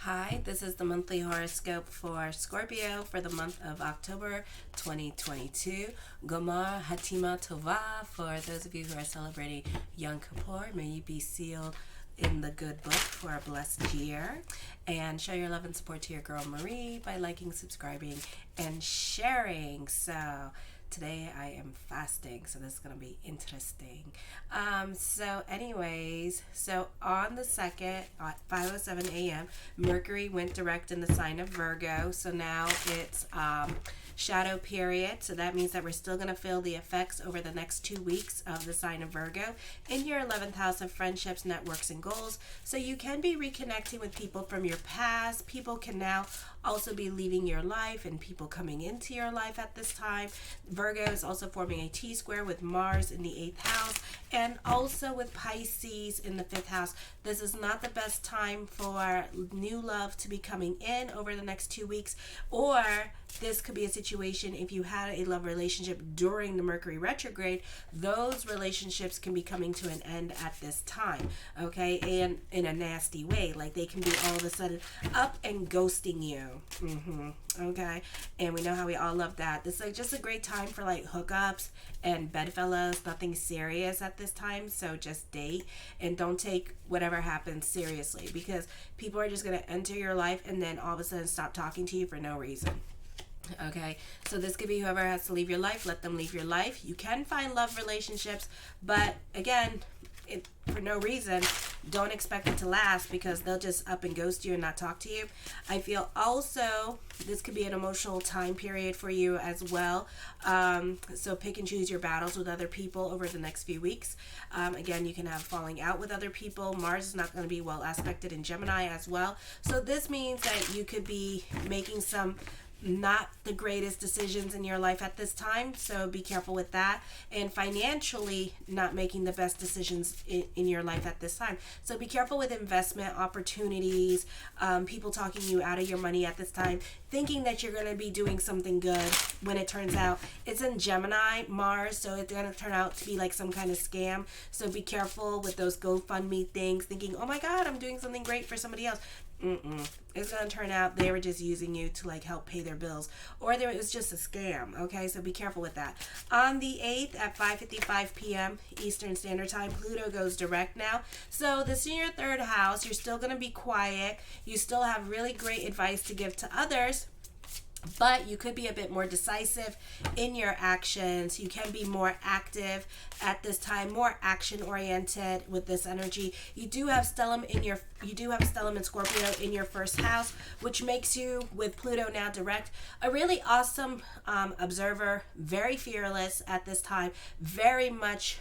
Hi, this is the monthly horoscope for Scorpio for the month of October 2022. Gomar Hatima Tova for those of you who are celebrating Yom Kippur. May you be sealed in the good book for a blessed year. And show your love and support to your girl Marie by liking, subscribing, and sharing. So today I am fasting, so this is going to be interesting. So on the 2nd at 5:07 a.m., Mercury went direct in the sign of Virgo. So now it's shadow period. So that means that we're still going to feel the effects over the next 2 weeks of the sign of Virgo in your 11th house of friendships, networks, and goals. So you can be reconnecting with people from your past. People can now also be leaving your life and people coming into your life at this time. Virgo is also forming a T-square with Mars in the 8th house and also with Pisces in the 5th house. This is not the best time for new love to be coming in over the next 2 weeks, or this could be a situation if you had a love relationship during the Mercury retrograde, those relationships can be coming to an end at this time, okay? And in a nasty way, like they can be all of a sudden up and ghosting you. Okay, and we know how we all love that. This is like just a great time for like hookups and bedfellows. Nothing serious at this time, so just date and don't take whatever happens seriously, because people are just going to enter your life and then all of a sudden stop talking to you for no reason. Okay, so this could be whoever has to leave your life. Let them leave your life. You can find love relationships, but again, for no reason. Don't expect it to last, because they'll just up and ghost you and not talk to you. I feel also this could be an emotional time period for you as well. So pick and choose your battles with other people over the next few weeks. Again, you can have falling out with other people. Mars is not going to be well aspected in Gemini as well. So this means that you could be making some not the greatest decisions in your life at this time, so be careful with that. And financially, not making the best decisions in your life at this time, so be careful with investment opportunities, people talking you out of your money at this time, thinking that you're going to be doing something good when it turns out it's in Gemini, Mars, so it's going to turn out to be like some kind of scam. So be careful with those GoFundMe things, thinking, oh my god, I'm doing something great for somebody else. It's going to turn out they were just using you to like help pay their bills, or it was just a scam. Okay, so be careful with that. On the 8th at 5:55 p.m. Eastern Standard Time, Pluto goes direct now. So this is your 3rd house. You're still going to be quiet. You still have really great advice to give to others, but you could be a bit more decisive in your actions. You can be more active at this time, more action oriented with this energy. You do have stellium in Scorpio in your 1st house, which makes you, with Pluto now direct, a really awesome observer, very fearless at this time, very much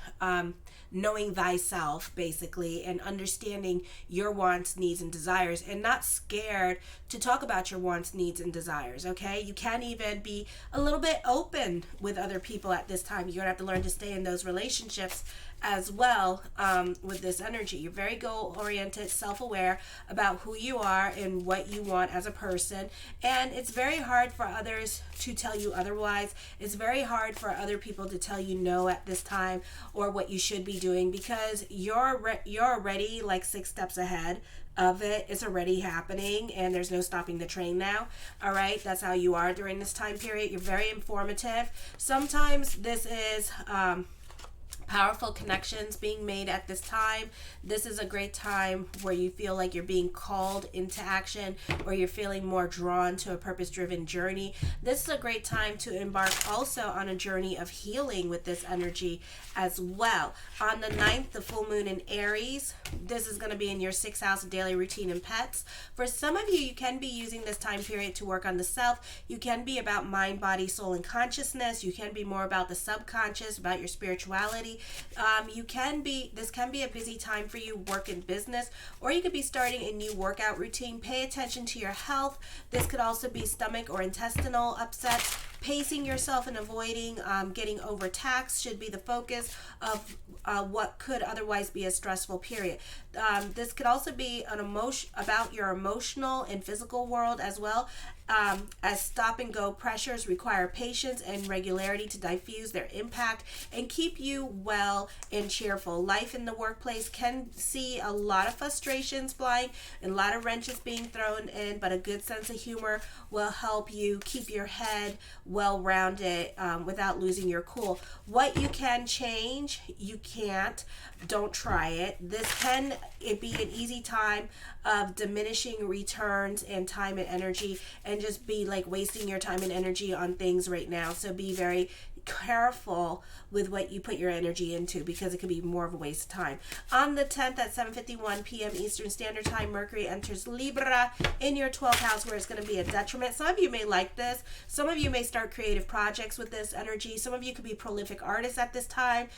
knowing thyself, basically, and understanding your wants, needs, and desires, and not scared to talk about your wants, needs, and desires. Okay, you can even be a little bit open with other people at this time. You're gonna have to learn to stay in those relationships as well. With this energy, you're very goal oriented, self-aware about who you are and what you want as a person, and it's very hard for others to tell you otherwise. It's very hard for other people to tell you no at this time, or what you should be doing, because you're already like 6 steps ahead of it. It's already happening and there's no stopping the train now. All right, that's how you are during this time period. You're very informative. Sometimes this is powerful connections being made at this time. This is a great time where you feel like you're being called into action, or you're feeling more drawn to a purpose-driven journey. This is a great time to embark also on a journey of healing with this energy as well. On the 9th, the full moon in Aries. This is going to be in your 6th house of daily routine and pets. For some of you, you can be using this time period to work on the self. You can be about mind, body, soul, and consciousness. You can be more about the subconscious, about your spirituality. This can be a busy time for you, work and business, or you could be starting a new workout routine. Pay attention to your health. This could also be stomach or intestinal upsets. pacing yourself and avoiding getting overtaxed should be the focus of what could otherwise be a stressful period. This could also be an emotion about your emotional and physical world as well, as stop and go pressures require patience and regularity to diffuse their impact and keep you well and cheerful. Life in the workplace can see a lot of frustrations flying and a lot of wrenches being thrown in, but a good sense of humor will help you keep your head well rounded without losing your cool. What you can change, you can't. Don't try it. This can be an easy time of diminishing returns and time and energy, and just be like wasting your time and energy on things right now. So be very careful with what you put your energy into, because it could be more of a waste of time. On the 10th at 7:51 p.m. Eastern Standard Time, Mercury enters Libra in your 12th house, where it's going to be a detriment. Some of you may like this. Some of you may start creative projects with this energy. Some of you could be prolific artists at this time,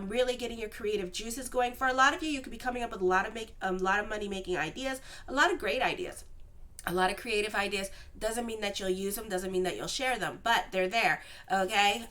really getting your creative juices going. For a lot of you, you could be coming up with a lot of money making ideas, a lot of great ideas. A lot of creative ideas. Doesn't mean that you'll use them, doesn't mean that you'll share them, but they're there, okay?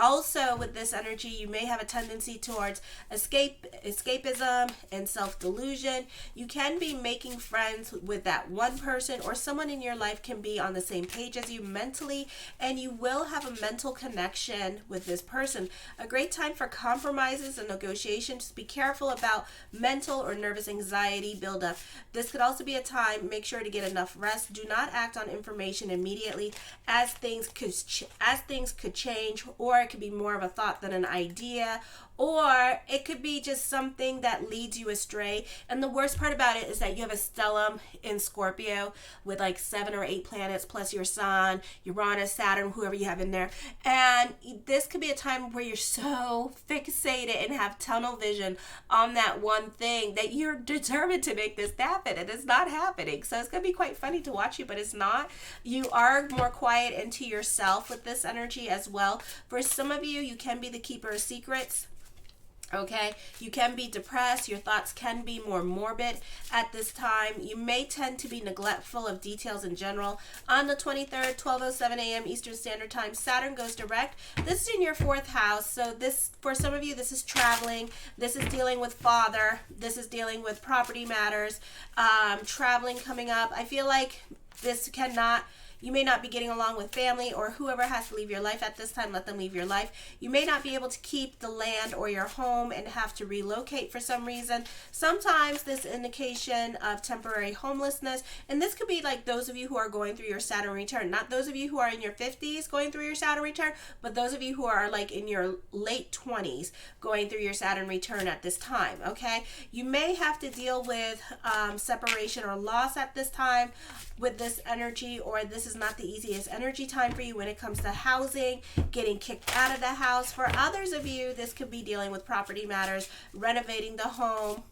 Also, with this energy, you may have a tendency towards escapism and self-delusion. You can be making friends with that one person, or someone in your life can be on the same page as you mentally, and you will have a mental connection with this person. A great time for compromises and negotiations. Just be careful about mental or nervous anxiety buildup. This could also be a time, make sure to get enough rest. Do not act on information immediately, as things could change, or it could be more of a thought than an idea, or it could be just something that leads you astray. And the worst part about it is that you have a stellium in Scorpio with like 7 or 8 planets plus your sun, Uranus, Saturn, whoever you have in there. And this could be a time where you're so fixated and have tunnel vision on that one thing that you're determined to make this happen, and it's not happening. So it's going to be quite funny to watch you, but it's not. You are more quiet into yourself with this energy as well. For some of you, you can be the keeper of secrets. Okay, you can be depressed. Your thoughts can be more morbid at this time. You may tend to be neglectful of details in general. On the 23rd, 12:07 a.m. Eastern Standard Time, Saturn goes direct. This is in your 4th house. So this, for some of you, this is traveling. This is dealing with father. This is dealing with property matters. Traveling coming up. I feel like this cannot... You may not be getting along with family, or whoever has to leave your life at this time, let them leave your life. You may not be able to keep the land or your home and have to relocate for some reason. Sometimes this indication of temporary homelessness, and this could be like those of you who are going through your Saturn return. Not those of you who are in your 50s going through your Saturn return, but those of you who are like in your late 20s going through your Saturn return at this time, okay? You may have to deal with separation or loss at this time with this energy, or this is not the easiest energy time for you when it comes to housing, getting kicked out of the house. For others of you, this could be dealing with property matters, renovating the home,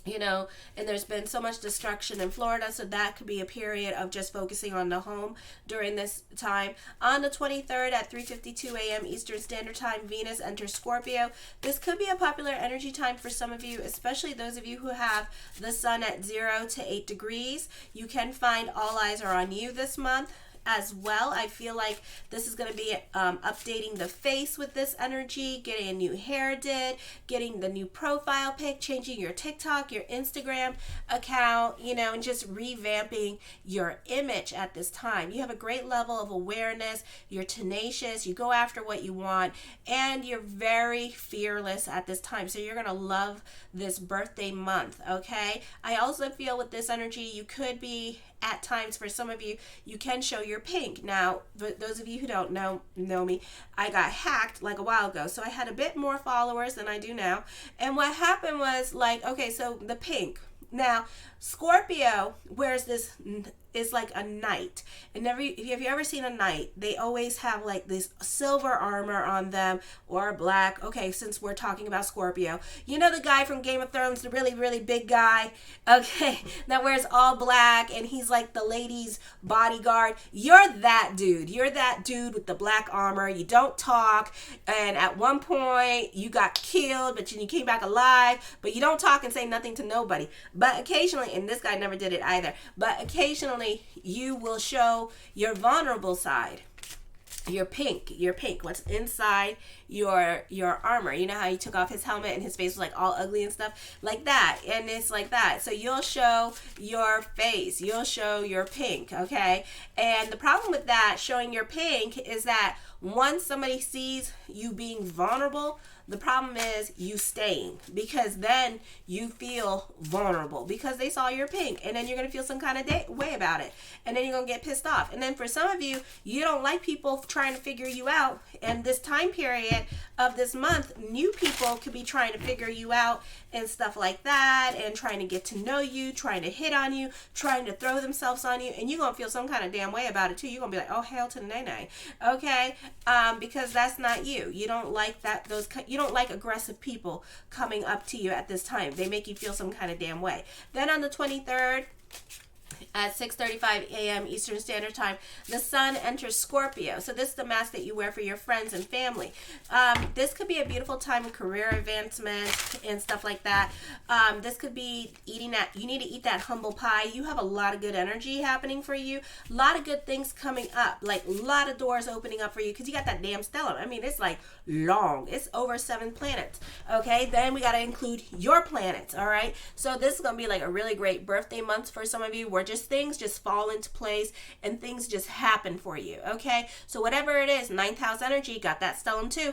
and there's been so much destruction in Florida, so that could be a period of just focusing on the home during this time. On the 23rd at 3:52 a.m. Eastern Standard Time, Venus enters Scorpio. This could be a popular energy time for some of you, especially those of you who have the sun at 0 to 8 degrees. You can find all eyes are on you this month as well. I feel like this is going to be updating the face with this energy, getting a new hair did, getting the new profile pic, changing your TikTok, your Instagram account, and just revamping your image at this time. You have a great level of awareness, you're tenacious, you go after what you want, and you're very fearless at this time. So you're going to love this birthday month, okay? I also feel with this energy, you could be at times, for some of you, you can show your pink. Now, those of you who don't know me, I got hacked like a while ago, so I had a bit more followers than I do now. And what happened was so the pink. Now, Scorpio wears this, is like a knight. And if you ever seen a knight, they always have like this silver armor on them, or black. Okay, since we're talking about Scorpio, the guy from Game of Thrones, the really, really big guy, okay, that wears all black, and he's like the lady's bodyguard. You're that dude. You're that dude with the black armor. You don't talk, and at one point you got killed, but then you came back alive, but you don't talk and say nothing to nobody. But occasionally, and this guy never did it either, but occasionally you will show your vulnerable side. your pink, what's inside your armor. You know how he took off his helmet and his face was like all ugly and stuff like that, and it's like that. So you'll show your face, you'll show your pink, okay? And the problem with that, showing your pink, is that once somebody sees you being vulnerable, the problem is you staying, because then you feel vulnerable because they saw your pink, and then you're going to feel some kind of way about it, and then you're going to get pissed off. And then for some of you, you don't like people trying to figure you out, and this time period of this month, new people could be trying to figure you out and stuff like that, and trying to get to know you, trying to hit on you, trying to throw themselves on you, and you're going to feel some kind of damn way about it too. You're going to be like, oh, hell to the nay-nay, okay? Because that's not you. You don't like that, you don't like aggressive people coming up to you at this time. They make you feel some kind of damn way. Then on the 23rd, at 6:35 a.m. Eastern Standard Time, the sun enters Scorpio. So this is the mask that you wear for your friends and family. This could be a beautiful time of career advancement and stuff like that. This could be eating that. You need to eat that humble pie. You have a lot of good energy happening for you. A lot of good things coming up. Like a lot of doors opening up for you because you got that damn stellar. I mean, it's like long. It's over 7 planets. Okay, then we got to include your planets. All right. So this is going to be like a really great birthday month for some of you, where things just fall into place and things just happen for you. Okay, so whatever it is, 9th house energy, got that stellum too.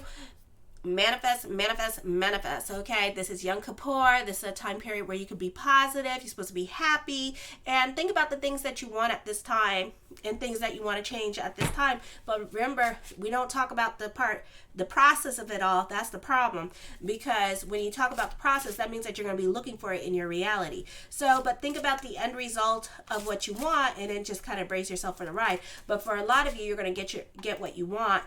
Manifest, manifest, manifest. Okay, this is Yom Kippur. This is a time period where you could be positive. You're supposed to be happy, and think about the things that you want at this time and things that you want to change at this time. But remember, we don't talk about the process of it all. That's the problem, because when you talk about the process, that means that you're going to be looking for it in your reality. So, but think about the end result of what you want, and then just kind of brace yourself for the ride. But for a lot of you, you're going to get what you want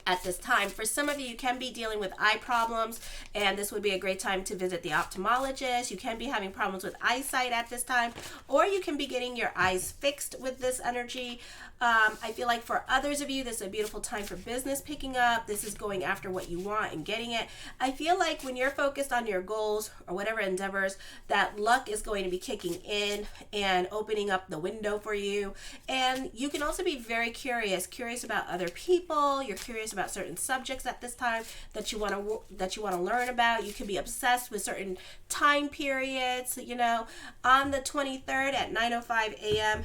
at this time. For some of you, you can be dealing with eye problems, and this would be a great time to visit the ophthalmologist. You can be having problems with eyesight at this time, or you can be getting your eyes fixed with this energy. I feel like for others of you, this is a beautiful time for business picking up. This is going after what you want and getting it. I feel like when you're focused on your goals or whatever endeavors, that luck is going to be kicking in and opening up the window for you. And you can also be very curious about other people. You're curious about certain subjects at this time that you want to learn about. You can be obsessed with certain time periods. You know, on the 23rd at 9:05 a.m.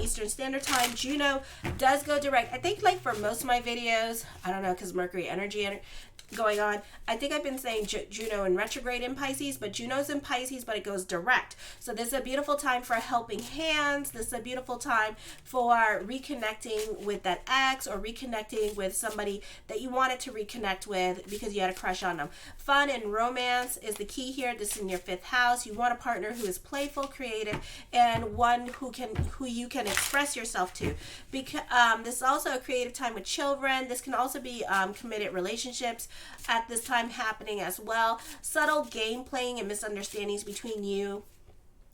Eastern Standard Time, Juno does go direct. I think like for most of my videos, I don't know, because Mercury energy going on, I think I've been saying Juno in retrograde in Pisces, but Juno's in Pisces, but it goes direct. So this is a beautiful time for helping hands. This is a beautiful time for reconnecting with that ex, or reconnecting with somebody that you wanted to reconnect with because you had a crush on them. Fun and romance is the key here. This is in your 5th house. You want a partner who is playful, creative, and one who you can express yourself to. Because this is also a creative time with children. This can also be committed relationships at this time happening as well. Subtle game playing and misunderstandings between you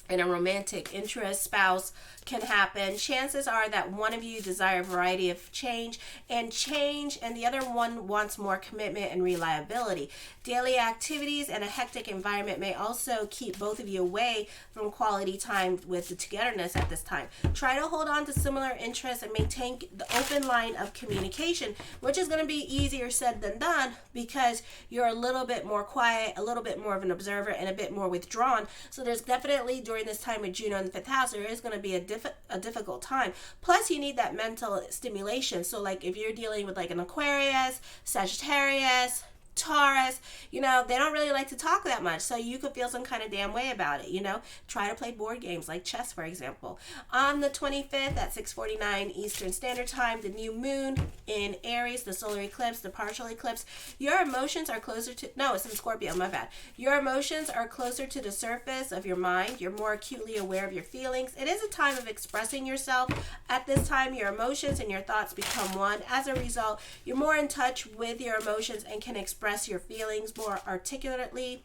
and a romantic interest spouse can happen. Chances are that one of you desire a variety of change, and the other one wants more commitment and reliability. Daily activities and a hectic environment may also keep both of you away from quality time with the togetherness at this time. Try to hold on to similar interests and maintain the open line of communication, which is going to be easier said than done because you're a little bit more quiet, a little bit more of an observer, and a bit more withdrawn. So there's definitely, during this time with Juno in the 5th house, there is going to be a difficult time. Plus, you need that mental stimulation. So like if you're dealing with like an Aquarius, Sagittarius, Taurus, you know, they don't really like to talk that much, so you could feel some kind of damn way about it. You know, try to play board games like chess, for example. On the 25th at 6:49 Eastern Standard Time, the new moon in Aries, the solar eclipse, the partial eclipse, your emotions are closer to, no, it's in Scorpio, my bad. Your emotions are closer to the surface of your mind. You're more acutely aware of your feelings. It is a time of expressing yourself. At this time, your emotions and your thoughts become one. As a result, you're more in touch with your emotions and can express your feelings more articulately,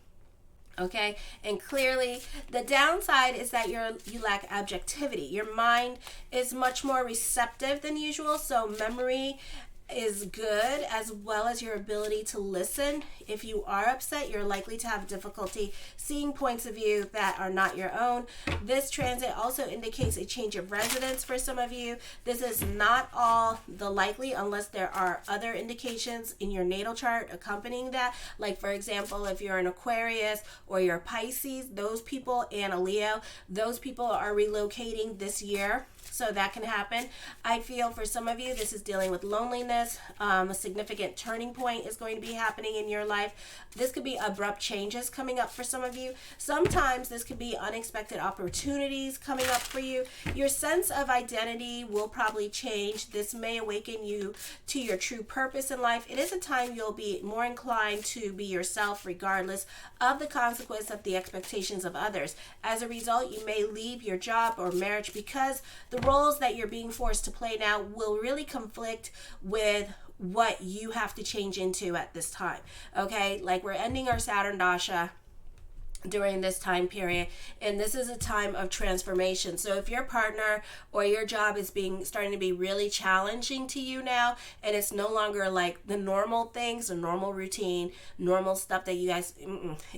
okay, and clearly. The downside is that you lack objectivity. Your mind is much more receptive than usual, so memory is good, as well as your ability to listen. If you are upset, you're likely to have difficulty seeing points of view that are not your own. This transit also indicates a change of residence for some of you. This is not all the likely unless there are other indications in your natal chart accompanying that. Like, for example, if you're an Aquarius or you're Pisces, those people, and a Leo, those people are relocating this year. So that can happen. I feel for some of you, this is dealing with loneliness. A significant turning point is going to be happening in your life. This could be abrupt changes coming up for some of you. Sometimes this could be unexpected opportunities coming up for you. Your sense of identity will probably change. This may awaken you to your true purpose in life. It is a time you'll be more inclined to be yourself regardless of the consequence of the expectations of others. As a result, you may leave your job or marriage because the roles that you're being forced to play now will really conflict with what you have to change into at this time. Okay, like we're ending our Saturn Dasha during this time period, and this is a time of transformation. So if your partner or your job is starting to be really challenging to you now, and it's no longer like the normal things, the normal routine, normal stuff that you guys,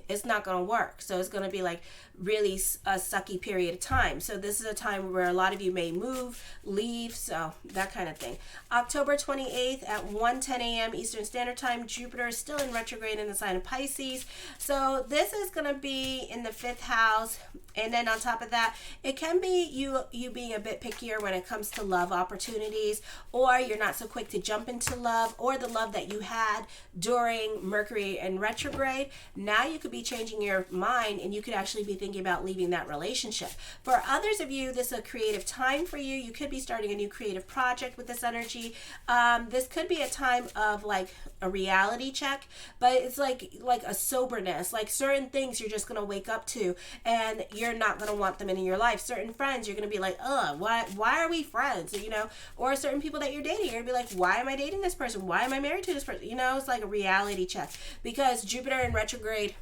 it's not going to work. So it's going to be like really a sucky period of time. So this is a time where a lot of you may move, leave, so that kind of thing. October 28th at 1:10 a.m. Eastern Standard Time, Jupiter is still in retrograde in the sign of Pisces. So this is going to be in the 5th house. And then on top of that, it can be you being a bit pickier when it comes to love opportunities, or you're not so quick to jump into love, or the love that you had during Mercury in retrograde. Now you could be changing your mind, and you could actually be thinking about leaving that relationship. For others of you, this is a creative time for you. You could be starting a new creative project with this energy. This could be a time of like a reality check, but it's like a soberness. Like certain things you're just going to wake up to, and you're not going to want them in your life. Certain friends, you're going to be like, why are we friends? You know, or certain people that you're dating, you're going to be like, why am I dating this person? Why am I married to this person? You know, it's like a reality check, because Jupiter in retrograde,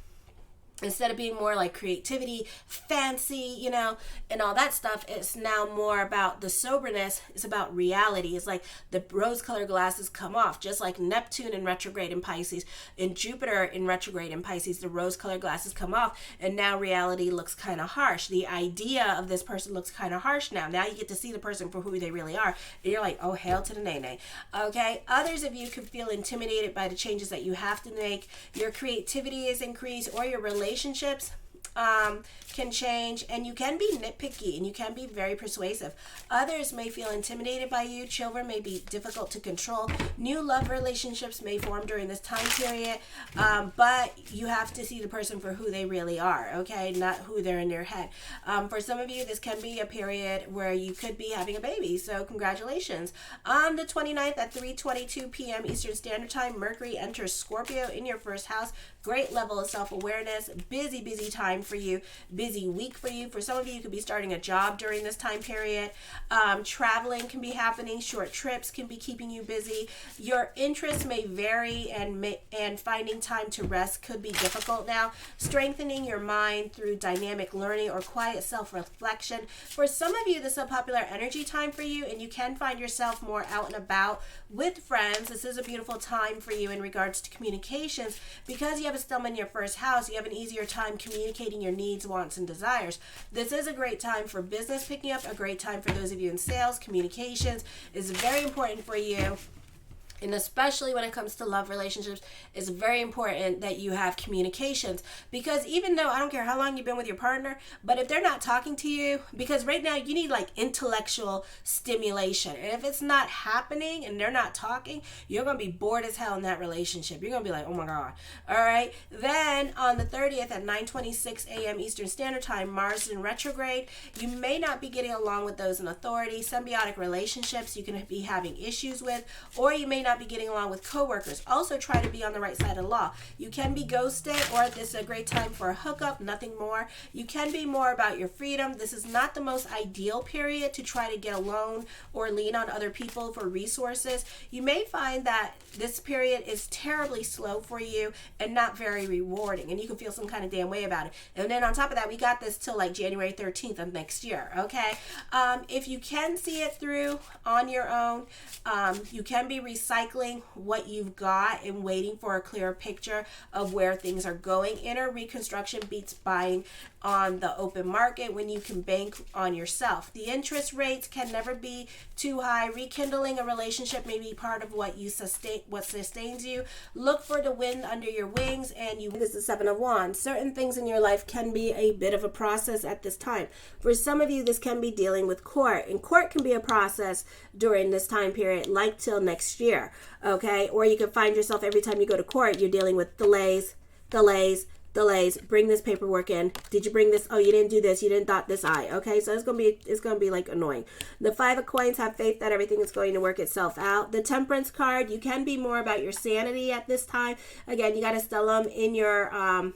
instead of being more like creativity, fancy, you know, and all that stuff, it's now more about the soberness. It's about reality. It's like the rose-colored glasses come off, just like Neptune in retrograde in Pisces and Jupiter in retrograde in Pisces. The rose-colored glasses come off, and now reality looks kind of harsh. The idea of this person looks kind of harsh now. Now you get to see the person for who they really are, and you're like, oh, hail to the nay-nay. Okay? Others of you could feel intimidated by the changes that you have to make. Your creativity is increased, or your relationships can change, and you can be nitpicky, and you can be very persuasive. Others may feel intimidated by you. Children may be difficult to control. New love relationships may form during this time period, but you have to see the person for who they really are, okay? Not who they're in their head. For some of you, this can be a period where you could be having a baby, so congratulations. On the 29th at 3:22 p.m. Eastern Standard Time, Mercury enters Scorpio in your first house. Great level of self-awareness. Busy time for you. Busy week for you. For some of you, you could be starting a job during this time period. Traveling can be happening. Short trips can be keeping you busy. Your interests may vary, and finding time to rest could be difficult now. Strengthening your mind through dynamic learning or quiet self-reflection. For some of you, this is a popular energy time for you, and you can find yourself more out and about with friends. This is a beautiful time for you in regards to communications. Because you have a stump in your first house, you have an easier time communicating your needs, wants, and desires. This is a great time for business picking up, a great time for those of you in sales. Communications is very important for you. And especially when it comes to love relationships, it's very important that you have communications, because even though I don't care how long you've been with your partner, but if they're not talking to you, because right now you need like intellectual stimulation, and if it's not happening and they're not talking, you're going to be bored as hell in that relationship. You're going to be like, oh my God. All right. Then on the 30th at 9:26 a.m. Eastern Standard Time, Mars in retrograde. You may not be getting along with those in authority. Symbiotic relationships you can be having issues with, or you may not be getting along with coworkers. Also try to be on the right side of the law. You can be ghosted, or this is a great time for a hookup, nothing more. You can be more about your freedom. This is not the most ideal period to try to get alone or lean on other people for resources. You may find that this period is terribly slow for you and not very rewarding, and you can feel some kind of damn way about it. And then on top of that, we got this till like January 13th of next year, okay? If you can see it through on your own, you can be recycled recycling what you've got and waiting for a clearer picture of where things are going. Inner reconstruction beats buying on the open market when you can bank on yourself. The interest rates can never be too high. Rekindling a relationship may be part of what sustains you. Look for the wind under your wings, and this is the Seven of Wands. Certain things in your life can be a bit of a process at this time. For some of you, this can be dealing with court, and court can be a process during this time period, like till next year, okay? Or you can find yourself every time you go to court, you're dealing with delays. Bring this paperwork in. Did you bring this? Oh, you didn't do this. You didn't dot this I. Okay, so it's gonna be like annoying. The Five of Coins, have faith that everything is going to work itself out. The Temperance card, you can be more about your sanity at this time. Again, you got a stellium in your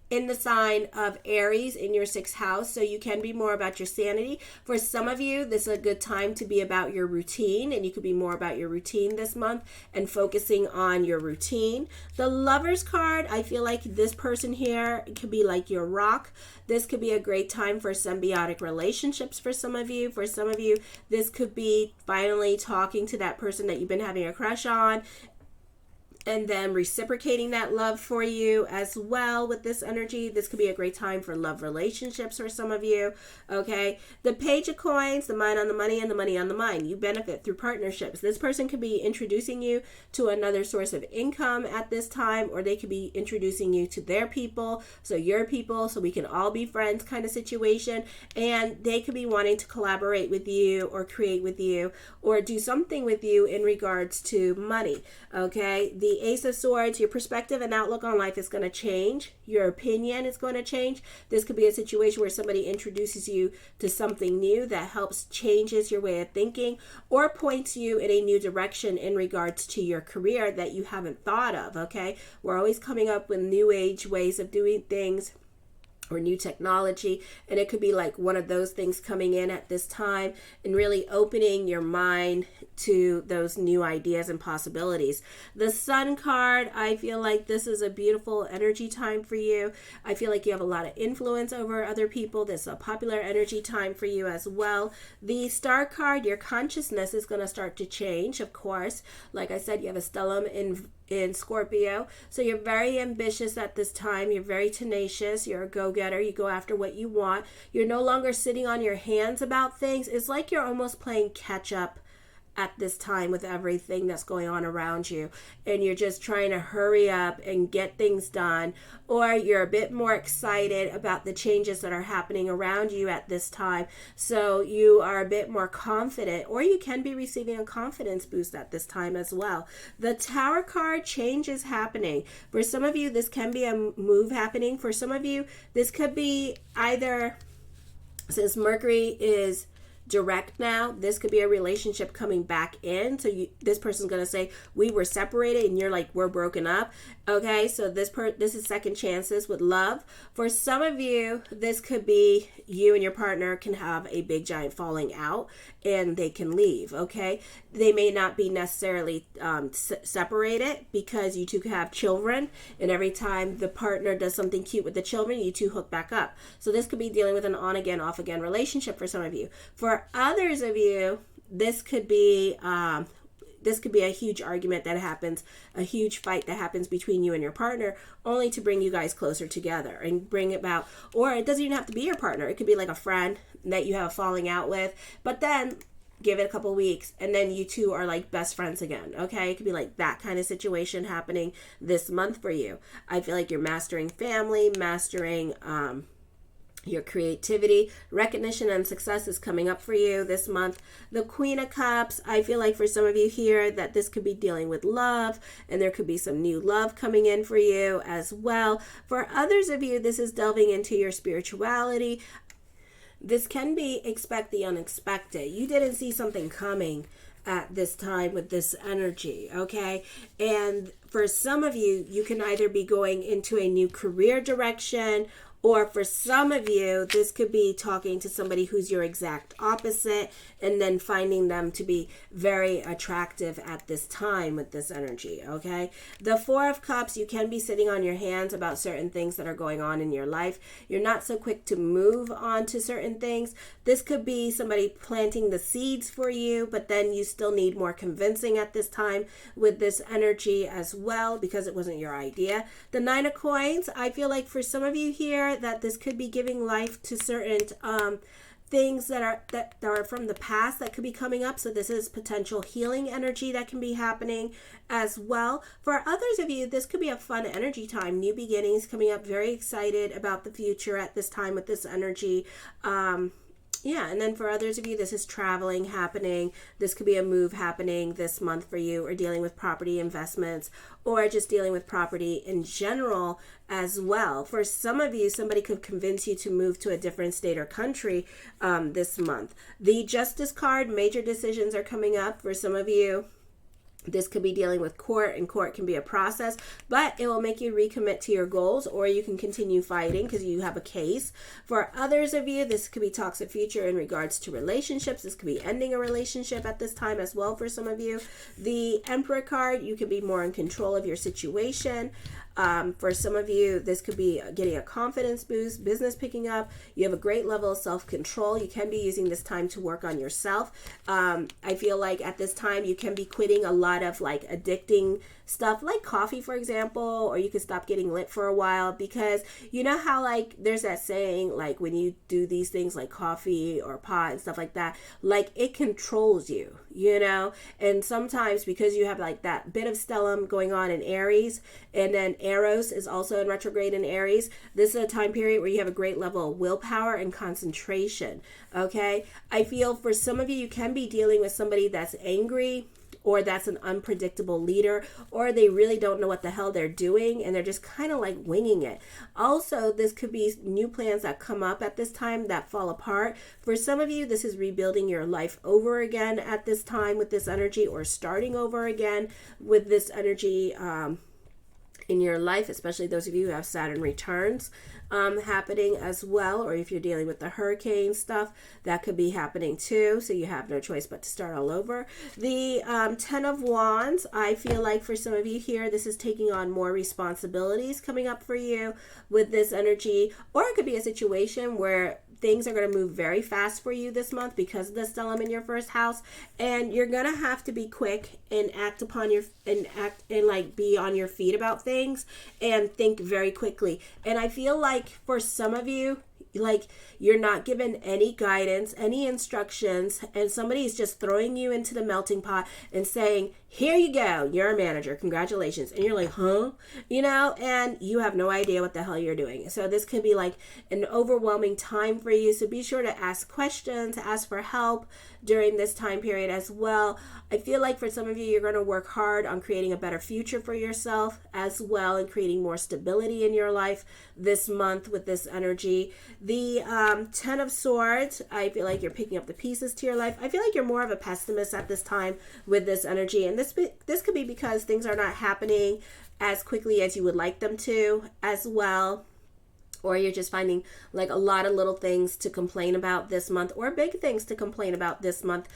in the sign of Aries in your 6th house, so you can be more about your sanity. For some of you, this is a good time to be about your routine, and you could be more about your routine this month and focusing on your routine. The Lovers card, I feel like this person here could be like your rock. This could be a great time for symbiotic relationships for some of you. For some of you, this could be finally talking to that person that you've been having a crush on, and then reciprocating that love for you as well with this energy. This could be a great time for love relationships for some of you, okay? The Page of Coins, the mind on the money and the money on the mind. You benefit through partnerships. This person could be introducing you to another source of income at this time, or they could be introducing you to their people, so your people, so we can all be friends kind of situation. And they could be wanting to collaborate with you or create with you or do something with you in regards to money, okay? The Ace of Swords, your perspective and outlook on life is going to change. Your opinion is going to change. This could be a situation where somebody introduces you to something new that helps changes your way of thinking or points you in a new direction in regards to your career that you haven't thought of, okay? We're always coming up with new age ways of doing things or new technology, and it could be like one of those things coming in at this time and really opening your mind to those new ideas and possibilities. The Sun card, I feel like this is a beautiful energy time for you. I feel like you have a lot of influence over other people. This is a popular energy time for you as well. The Star card, your consciousness is going to start to change, of course. Like I said, you have a stellium in Scorpio, so you're very ambitious at this time. You're very tenacious. You're a go-getter. You go after what you want. You're no longer sitting on your hands about things. It's like you're almost playing catch up at this time with everything that's going on around you, and you're just trying to hurry up and get things done, or you're a bit more excited about the changes that are happening around you at this time, so you are a bit more confident, or you can be receiving a confidence boost at this time as well. The Tower card, change is happening. For some of you, this can be a move happening. For some of you, this could be either, since Mercury is direct now, this could be a relationship coming back in. So this person's going to say, we were separated, and you're like, we're broken up. Okay, so this is second chances with love. For some of you, this could be you and your partner can have a big giant falling out and they can leave, okay? They may not be necessarily separated because you two have children, and every time the partner does something cute with the children, you two hook back up. So this could be dealing with an on-again, off-again relationship for some of you. For others of you, this could be a huge argument that happens, a huge fight that happens between you and your partner, only to bring you guys closer together and bring about, or it doesn't even have to be your partner. It could be like a friend that you have a falling out with, but then give it a couple weeks and then you two are like best friends again, okay? It could be like that kind of situation happening this month for you. I feel like you're mastering family, mastering your creativity, recognition, and success is coming up for you this month. The Queen of Cups, I feel like for some of you here that this could be dealing with love, and there could be some new love coming in for you as well. For others of you, this is delving into your spirituality. This can be expect the unexpected. You didn't see something coming at this time with this energy, okay? And for some of you, you can either be going into a new career direction, Or for some of you, this could be talking to somebody who's your exact opposite and then finding them to be very attractive at this time with this energy, okay? The Four of Cups, you can be sitting on your hands about certain things that are going on in your life. You're not so quick to move on to certain things. This could be somebody planting the seeds for you, but then you still need more convincing at this time with this energy as well because it wasn't your idea. The Nine of Coins, I feel like for some of you here, that this could be giving life to certain things that are from the past that could be coming up. So this is potential healing energy that can be happening as well. For others of you, this could be a fun energy time, new beginnings coming up, very excited about the future at this time with this energy. Yeah, and then for others of you, this is traveling happening. This could be a move happening this month for you, or dealing with property investments, or just dealing with property in general as well. For some of you, somebody could convince you to move to a different state or country this month. The Justice card, major decisions are coming up for some of you. This could be dealing with court, and court can be a process, but it will make you recommit to your goals, or you can continue fighting because you have a case. For others of you, this could be talks of future in regards to relationships. This could be ending a relationship at this time as well for some of you. The Emperor card, you could be more in control of your situation. For some of you, this could be getting a confidence boost, business picking up. You have a great level of self-control. You can be using this time to work on yourself. I feel like at this time, you can be quitting a lot of like addicting stuff like coffee, for example, or you can stop getting lit for a while, because you know how like there's that saying, like when you do these things like coffee or pot and stuff like that, like it controls you, you know? And sometimes because you have like that bit of stellium going on in Aries, and then Eros is also in retrograde in Aries, this is a time period where you have a great level of willpower and concentration, okay? I feel for some of you, you can be dealing with somebody that's angry, or that's an unpredictable leader, or they really don't know what the hell they're doing and they're just kind of like winging it. Also, this could be new plans that come up at this time that fall apart. For some of you, this is rebuilding your life over again at this time with this energy, or starting over again with this energy in your life, especially those of you who have Saturn returns happening as well, or if you're dealing with the hurricane stuff, that could be happening too, so you have no choice but to start all over. The Ten of Wands, I feel like for some of you here, this is taking on more responsibilities coming up for you with this energy, or it could be a situation where things are going to move very fast for you this month because of the stellium in your first house, and you're going to have to be quick and like be on your feet about things and think very quickly. And I feel like for some of you, like you're not given any guidance, any instructions, and somebody's just throwing you into the melting pot and saying, here you go, you're a manager, congratulations. And you're like, huh? You know, and you have no idea what the hell you're doing. So this could be like an overwhelming time for you. So be sure to ask questions, ask for help during this time period as well. I feel like for some of you, you're going to work hard on creating a better future for yourself as well, and creating more stability in your life this month with this energy. The Ten of Swords, I feel like you're picking up the pieces to your life. I feel like you're more of a pessimist at this time with this energy, and this could be because things are not happening as quickly as you would like them to as well. Or you're just finding like a lot of little things to complain about this month, or big things to complain about this month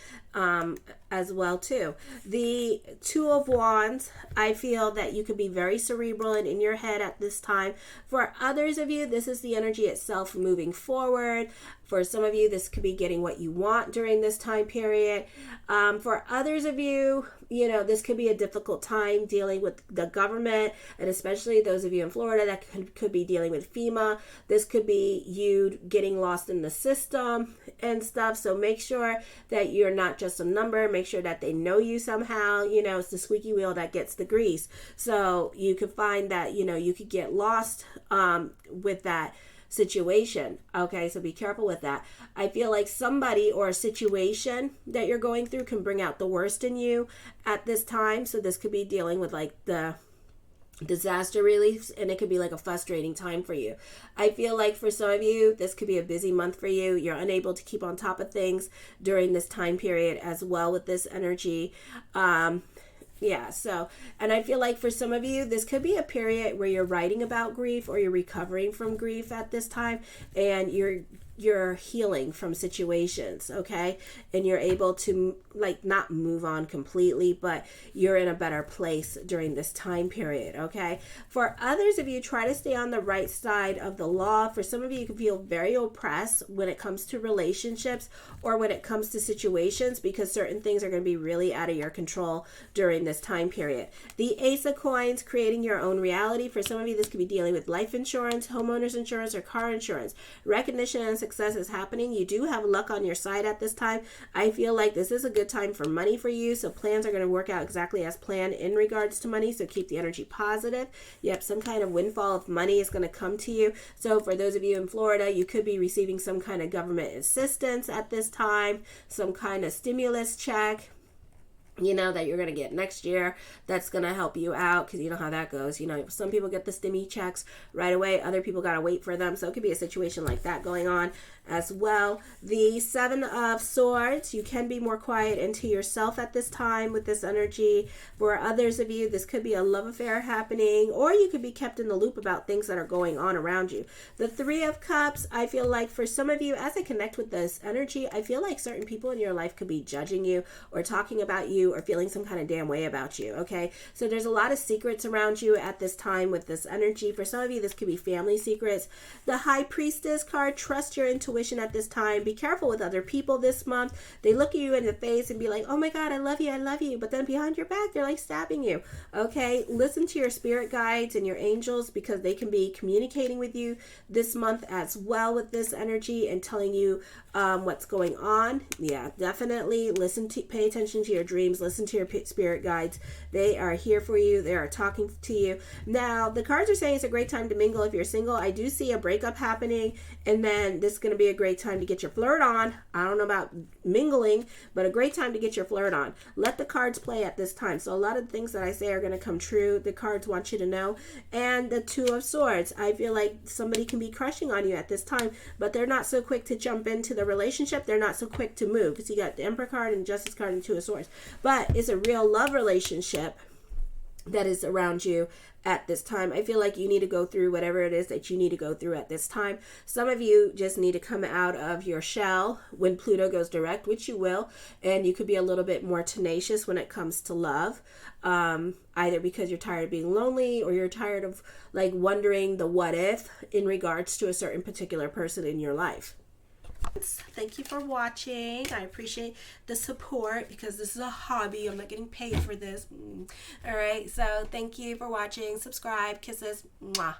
as well too. The Two of Wands, I feel that you could be very cerebral and in your head at this time. For others of you, this is the energy itself moving forward. For some of you, this could be getting what you want during this time period. For others of you, you know, this could be a difficult time dealing with the government, and especially those of you in Florida that could be dealing with FEMA. This could be you getting lost in the system and stuff. So make sure that you're not just a number. Make sure that they know you somehow. You know, it's the squeaky wheel that gets the grease. So you could find that, you know, you could get lost with that situation. Okay, so be careful with that. I feel like somebody or a situation that you're going through can bring out the worst in you at this time. So this could be dealing with like the disaster relief, and it could be like a frustrating time for you. I feel like for some of you, this could be a busy month for you. You're unable to keep on top of things during this time period as well with this energy. Yeah, so, and I feel like for some of you, this could be a period where you're writing about grief or you're recovering from grief at this time, and you're healing from situations, okay? And you're able to like not move on completely, but you're in a better place during this time period, okay? For others of you, try to stay on the right side of the law. For some of you, you can feel very oppressed when it comes to relationships or when it comes to situations, because certain things are going to be really out of your control during this time period. The Ace of Coins, creating your own reality. For some of you, this could be dealing with life insurance, homeowners insurance, or car insurance. Recognition and success is happening. You do have luck on your side at this time. I feel like this is a good time for money for you, so plans are going to work out exactly as planned in regards to money, so keep the energy positive. Yep, some kind of windfall of money is going to come to you. So for those of you in Florida, you could be receiving some kind of government assistance at this time, some kind of stimulus check, you know, that you're going to get next year, that's going to help you out, because you know how that goes. You know, some people get the stimmy checks right away, other people got to wait for them, so it could be a situation like that going on as well. The Seven of Swords, you can be more quiet into yourself at this time with this energy. For others of you, this could be a love affair happening, or you could be kept in the loop about things that are going on around you. The Three of Cups, I feel like for some of you, as I connect with this energy, I feel like certain people in your life could be judging you or talking about you or feeling some kind of damn way about you, okay? So there's a lot of secrets around you at this time with this energy. For some of you, this could be family secrets. The High Priestess card, trust your intuition at this time. Be careful with other people this month. They look at you in the face and be like, oh my God, I love you. But then behind your back, they're like stabbing you, okay? Listen to your spirit guides and your angels, because they can be communicating with you this month as well with this energy and telling you what's going on. Yeah, definitely pay attention to your dreams, listen to your spirit guides. They are here for you. They are talking to you. Now, the cards are saying it's a great time to mingle if you're single. I do see a breakup happening, and then this is going to be a great time to get your flirt on. I don't know about mingling, but a great time to get your flirt on. Let the cards play at this time. So a lot of things that I say are going to come true. The cards want you to know. And the Two of Swords, I feel like somebody can be crushing on you at this time, but they're not so quick to jump into the relationship. They're not so quick to move, because you got the Emperor card and Justice card and Two of Swords. But it's a real love relationship that is around you at this time. I feel like you need to go through whatever it is that you need to go through at this time. Some of you just need to come out of your shell when Pluto goes direct, which you will, and you could be a little bit more tenacious when it comes to love, either because you're tired of being lonely, or you're tired of like wondering the what if in regards to a certain particular person in your life. Thank you for watching. I appreciate the support, because this is a hobby. I'm not getting paid for this. All right, so thank you for watching. Subscribe. Kisses. Mwah.